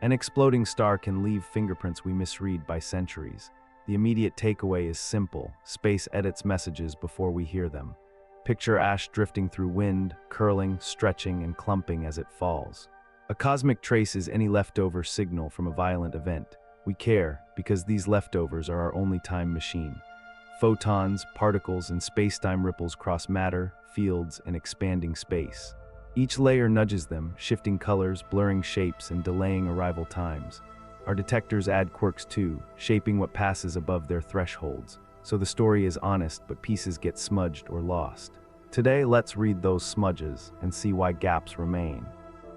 An exploding star can leave fingerprints we misread by centuries. The immediate takeaway is simple: space edits messages before we hear them. Picture ash drifting through wind, curling, stretching, and clumping as it falls. A cosmic trace is any leftover signal from a violent event. We care because these leftovers are our only time machine. Photons, particles, and space-time ripples cross matter, fields, and expanding space. Each layer nudges them, shifting colors, blurring shapes, and delaying arrival times. Our detectors add quirks too, shaping what passes above their thresholds. So the story is honest, but pieces get smudged or lost. Today, let's read those smudges and see why gaps remain.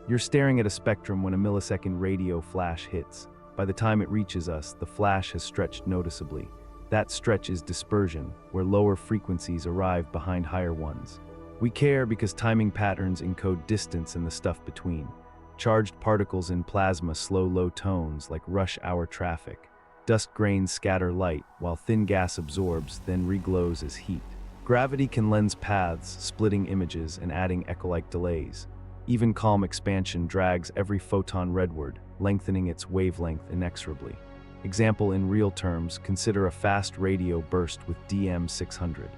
You're staring at a spectrum when a millisecond radio flash hits. By the time it reaches us, the flash has stretched noticeably. That stretch is dispersion, where lower frequencies arrive behind higher ones. We care because timing patterns encode distance and the stuff between. Charged particles in plasma slow low tones like rush hour traffic. Dust grains scatter light, while thin gas absorbs, then reglows as heat. Gravity can lens paths, splitting images and adding echo-like delays. Even calm expansion drags every photon redward, lengthening its wavelength inexorably. Example in real terms, consider a fast radio burst with DM600.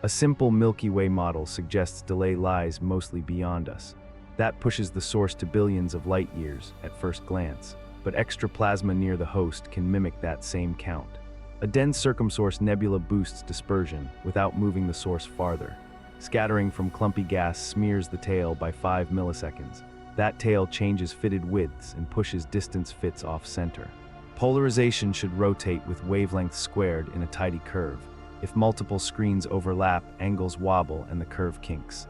A simple Milky Way model suggests delay lies mostly beyond us. That pushes the source to billions of light years at first glance. But extra plasma near the host can mimic that same count. A dense circumsource nebula boosts dispersion without moving the source farther. Scattering from clumpy gas smears the tail by 5 milliseconds. That tail changes fitted widths and pushes distance fits off-center. Polarization should rotate with wavelength squared in a tidy curve. If multiple screens overlap, angles wobble and the curve kinks.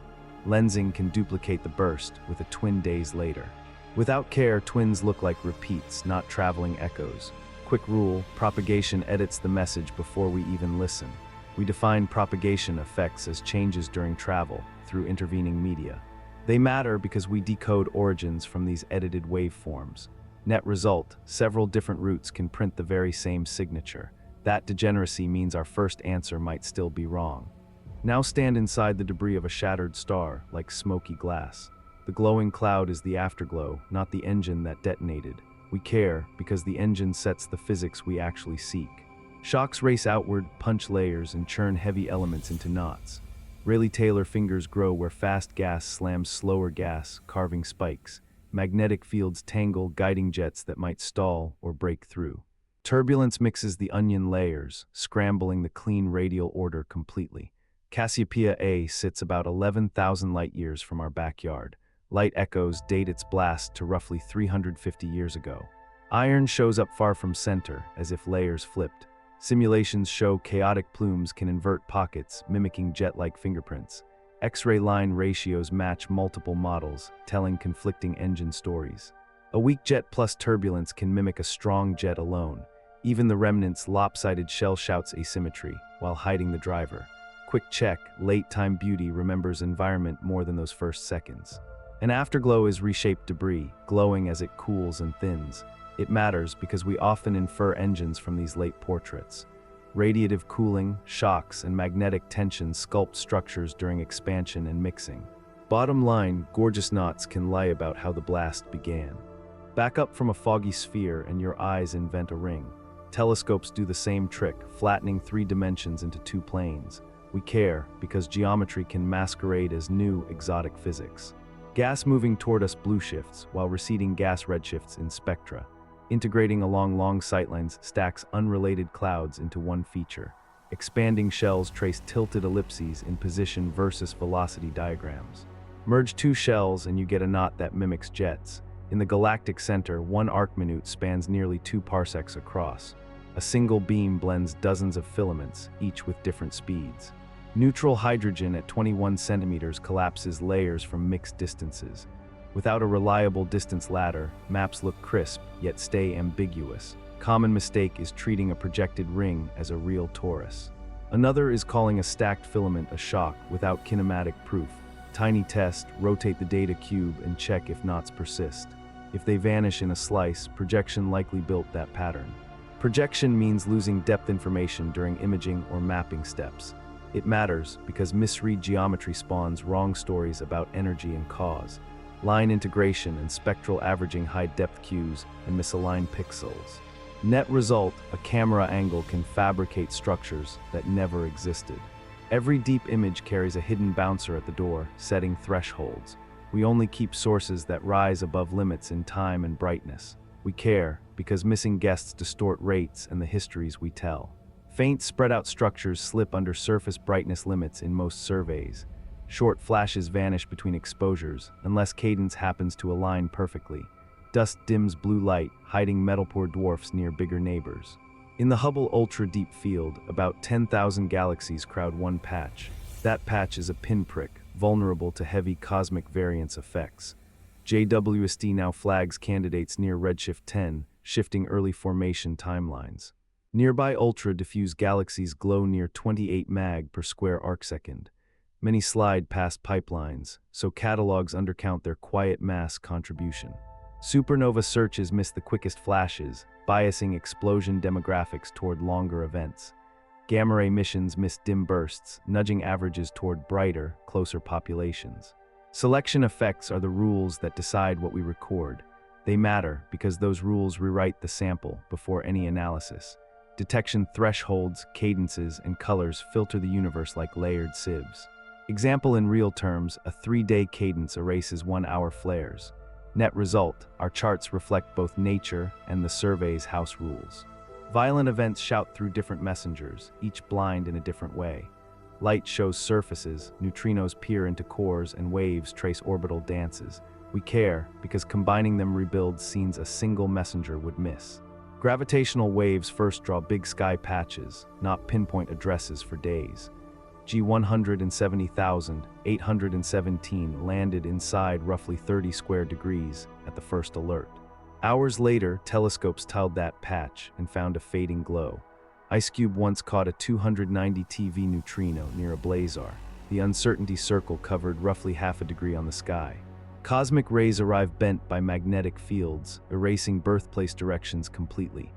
Lensing can duplicate the burst with a twin days later. Without care, twins look like repeats, not traveling echoes. Quick rule: propagation edits the message before we even listen. We define propagation effects as changes during travel, through intervening media. They matter because we decode origins from these edited waveforms. Net result: several different routes can print the very same signature. That degeneracy means our first answer might still be wrong. Now stand inside the debris of a shattered star, like smoky glass. The glowing cloud is the afterglow, not the engine that detonated. We care because the engine sets the physics we actually seek. Shocks race outward, punch layers, and churn heavy elements into knots. Rayleigh-Taylor fingers grow where fast gas slams slower gas, carving spikes. Magnetic fields tangle, guiding jets that might stall or break through. Turbulence mixes the onion layers, scrambling the clean radial order completely. Cassiopeia A sits about 11,000 light-years from our backyard. Light echoes date its blast to roughly 350 years ago. Iron shows up far from center, as if layers flipped. Simulations show chaotic plumes can invert pockets, mimicking jet-like fingerprints. X-ray line ratios match multiple models, telling conflicting engine stories. A weak jet plus turbulence can mimic a strong jet alone. Even the remnant's lopsided shell shouts asymmetry, while hiding the driver. Quick check: late-time beauty remembers environment more than those first seconds. An afterglow is reshaped debris, glowing as it cools and thins. It matters because we often infer engines from these late portraits. Radiative cooling, shocks, and magnetic tension sculpt structures during expansion and mixing. Bottom line, gorgeous knots can lie about how the blast began. Back up from a foggy sphere and your eyes invent a ring. Telescopes do the same trick, flattening 3 dimensions into 2 planes. We care because geometry can masquerade as new, exotic physics. Gas moving toward us blue shifts, while receding gas redshifts in spectra. Integrating along long sightlines stacks unrelated clouds into one feature. Expanding shells trace tilted ellipses in position versus velocity diagrams. Merge 2 shells and you get a knot that mimics jets. In the galactic center, one arc minute spans nearly 2 parsecs across. A single beam blends dozens of filaments, each with different speeds. Neutral hydrogen at 21 centimeters collapses layers from mixed distances. Without a reliable distance ladder, maps look crisp, yet stay ambiguous. Common mistake is treating a projected ring as a real torus. Another is calling a stacked filament a shock without kinematic proof. Tiny test: rotate the data cube and check if knots persist. If they vanish in a slice, projection likely built that pattern. Projection means losing depth information during imaging or mapping steps. It matters because misread geometry spawns wrong stories about energy and cause. line integration and spectral averaging hide depth cues and misaligned pixels. Net result, a camera angle can fabricate structures that never existed. Every deep image carries a hidden bouncer at the door, setting thresholds. We only keep sources that rise above limits in time and brightness. We care because missing guests distort rates and the histories we tell. Faint, spread-out structures slip under surface brightness limits in most surveys. Short flashes vanish between exposures unless cadence happens to align perfectly. Dust dims blue light, hiding metal-poor dwarfs near bigger neighbors. In the Hubble ultra-deep field, about 10,000 galaxies crowd one patch. That patch is a pinprick, vulnerable to heavy cosmic variance effects. JWST now flags candidates near Redshift 10, shifting early formation timelines. Nearby ultra-diffuse galaxies glow near 28 mag per square arcsecond. Many slide past pipelines, so catalogs undercount their quiet mass contribution. Supernova searches miss the quickest flashes, biasing explosion demographics toward longer events. Gamma-ray missions miss dim bursts, nudging averages toward brighter, closer populations. Selection effects are the rules that decide what we record. They matter because those rules rewrite the sample before any analysis. Detection thresholds, cadences, and colors filter the universe like layered sieves. Example in real terms, a 3-day cadence erases 1-hour flares. Net result, our charts reflect both nature and the survey's house rules. Violent events shout through different messengers, each blind in a different way. Light shows surfaces, neutrinos peer into cores, and waves trace orbital dances. We care because combining them rebuilds scenes a single messenger would miss. Gravitational waves first draw big sky patches, not pinpoint addresses for days. G170,817 landed inside roughly 30 square degrees at the first alert. Hours later, telescopes tiled that patch and found a fading glow. IceCube once caught a 290 TeV neutrino near a blazar. The uncertainty circle covered roughly half a degree on the sky. Cosmic rays arrive bent by magnetic fields, erasing birthplace directions completely.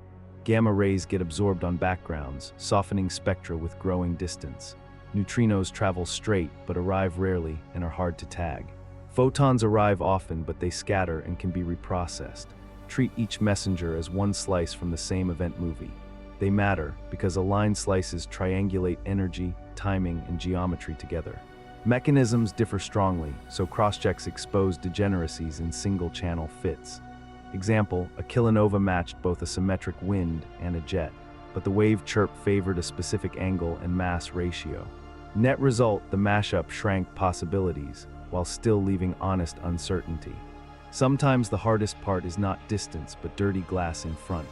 Gamma rays get absorbed on backgrounds, softening spectra with growing distance. Neutrinos travel straight but arrive rarely and are hard to tag. Photons arrive often but they scatter and can be reprocessed. Treat each messenger as one slice from the same event movie. They matter because aligned slices triangulate energy, timing, and geometry together. Mechanisms differ strongly, so crosschecks expose degeneracies in single-channel fits. Example, a kilonova matched both a symmetric wind and a jet, but the wave chirp favored a specific angle and mass ratio. Net result, the mashup shrank possibilities, while still leaving honest uncertainty. Sometimes the hardest part is not distance, but dirty glass in front.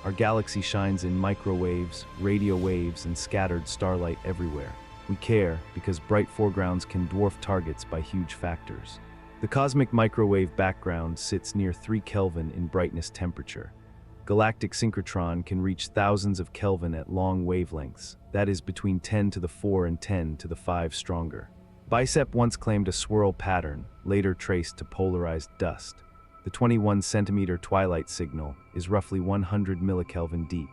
Our galaxy shines in microwaves, radio waves, and scattered starlight everywhere. We care because bright foregrounds can dwarf targets by huge factors. The cosmic microwave background sits near 3 Kelvin in brightness temperature. Galactic synchrotron can reach thousands of Kelvin at long wavelengths, that is between 10 to the 4 and 10 to the 5 stronger. Bicep once claimed a swirl pattern, later traced to polarized dust. The 21-centimeter twilight signal is roughly 100 millikelvin deep.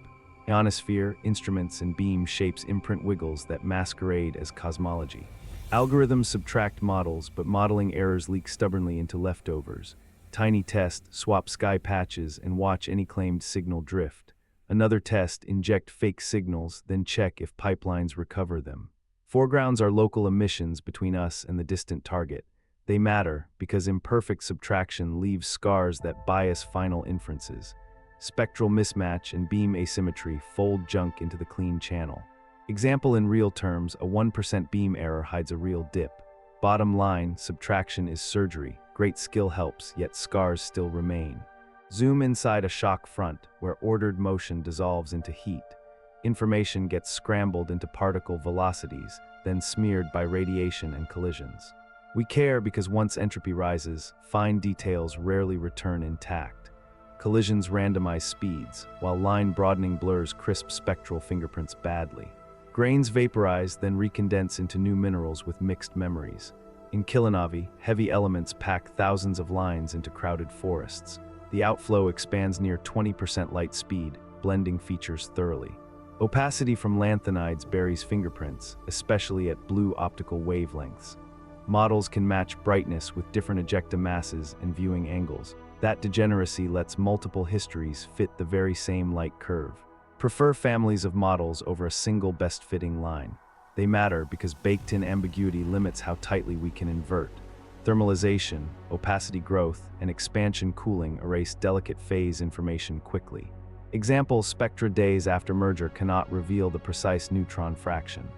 Ionosphere, instruments, and beam shapes imprint wiggles that masquerade as cosmology. Algorithms subtract models, but modeling errors leak stubbornly into leftovers. Tiny test, swap sky patches, and watch any claimed signal drift. Another test, inject fake signals, then check if pipelines recover them. Foregrounds are local emissions between us and the distant target. They matter because imperfect subtraction leaves scars that bias final inferences. Spectral mismatch and beam asymmetry fold junk into the clean channel. Example in real terms, a 1% beam error hides a real dip. Bottom line, subtraction is surgery. Great skill helps, yet scars still remain. Zoom inside a shock front, where ordered motion dissolves into heat. Information gets scrambled into particle velocities, then smeared by radiation and collisions. We care because once entropy rises, fine details rarely return intact. Collisions randomize speeds, while line broadening blurs crisp spectral fingerprints badly. Grains vaporize, then recondense into new minerals with mixed memories. In kilonovae, heavy elements pack thousands of lines into crowded forests. The outflow expands near 20% light speed, blending features thoroughly. Opacity from lanthanides buries fingerprints, especially at blue optical wavelengths. Models can match brightness with different ejecta masses and viewing angles. That degeneracy lets multiple histories fit the very same light curve. Prefer families of models over a single best-fitting line. They matter because baked-in ambiguity limits how tightly we can invert. Thermalization, opacity growth, and expansion cooling erase delicate phase information quickly. Example: spectra days after merger cannot reveal the precise neutron fraction.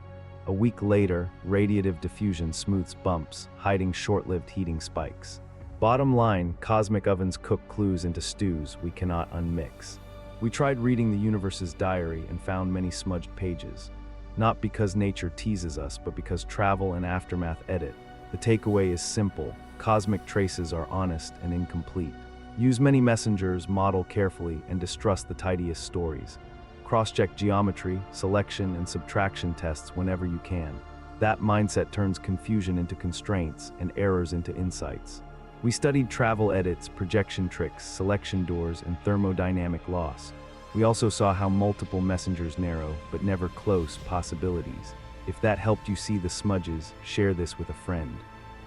A week later, radiative diffusion smooths bumps, hiding short-lived heating spikes. Bottom line, cosmic ovens cook clues into stews we cannot unmix. We tried reading the universe's diary and found many smudged pages. Not because nature teases us, but because travel and aftermath edit. The takeaway is simple: cosmic traces are honest and incomplete. Use many messengers, model carefully, and distrust the tidiest stories. Cross-check geometry, selection, and subtraction tests whenever you can. That mindset turns confusion into constraints and errors into insights. We studied travel edits, projection tricks, selection doors, and thermodynamic loss. We also saw how multiple messengers narrow, but never close, possibilities. If that helped you see the smudges, share this with a friend.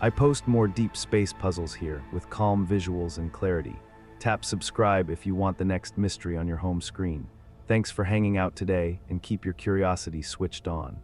I post more deep space puzzles here, with calm visuals and clarity. Tap subscribe if you want the next mystery on your home screen. Thanks for hanging out today, and keep your curiosity switched on.